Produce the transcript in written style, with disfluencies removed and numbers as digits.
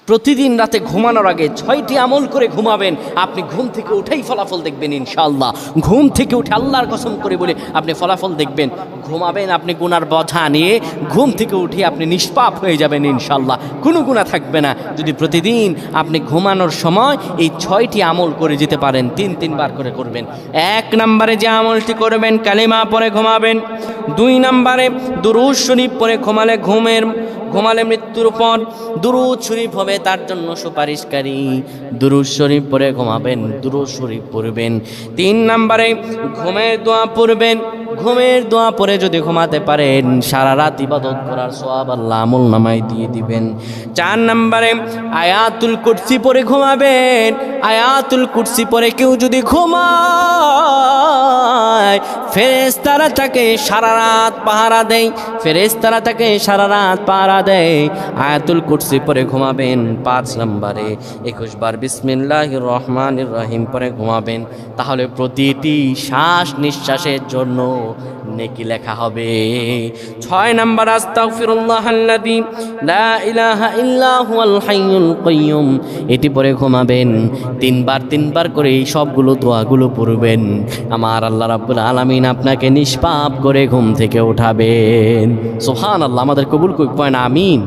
প্রতিদিন রাতে ঘুমানোর আগে 6টি আমল করে ঘুমাবেন। আপনি ঘুম থেকে উঠেই ফলাফল দেখবেন ইনশাআল্লাহ। ঘুম থেকে উঠে আল্লাহর কসম করে বলে আপনি ফলাফল দেখবেন। ঘুমাবেন আপনি গুনার বোঝা নিয়ে, ঘুম থেকে উঠে আপনি নিষ্পাপ হয়ে যাবেন ইনশাআল্লাহ, কোনো গুনাহ থাকবে না। যদি প্রতিদিন আপনি ঘুমানোর সময় এই 6টি আমল করে যেতে পারেন, 3 বার করে করবেন। 1 নম্বরে যে আমলটি করবেন, কালিমা পড়ে ঘুমাবেন। 2 নম্বরে দুরূদ শরীফ পড়ে ঘুমালে মৃত্যুর পর দুরূদ শরীফ হবে তার জন্য সুপারিশকারী। দুরূদ শরীফ পড়ে ঘুমাবেন, দুরূদ শরীফ পড়বেন। 3 নম্বরে ঘুমের দোয়া পড়বেন। ঘুমের দোয়া পড়ে যদি ঘুমাতে পারেন, সারা রাত ইবাদত করার সওয়াব আল্লাহ আমল নামায় দিয়ে দিবেন। 4 নম্বরে আয়াতুল কুরসি পড়ে ঘুমাবেন। আয়াতুল কুরসি পড়ে কেউ যদি ঘুমায়, ফেরেশতারা তাকে সারা রাত পাহারা দেয়। ফেরেশতারা তাকে সারা রাত পাহারা দেয়। আয়াতুল কুরসি পড়ে ঘুমাবেন। 5 নম্বরে 21 বার বিসমিল্লাহির রহমানির রহিম পড়ে ঘুমাবেন। তাহলে প্রতিটি শ্বাস নিঃশ্বাসের জন্য নেকি লেখা হবে। 6 নম্বর আস্তাগফিরুল্লাহাল্লাযী লা ইলাহা ইল্লা হুয়াল হাইয়ুল কাইয়্যুম, এটি পড়ে ঘুমাবেন। 3 বার করে এই সবগুলো দোয়াগুলো পড়বেন। আমার আল্লাহ রাব্বুল আলামিন আপনাকে নিষ্পাপ করে ঘুম থেকে উঠাবেন। সুবহানাল্লাহ। আমাদের কবুল করবেন, আমিন।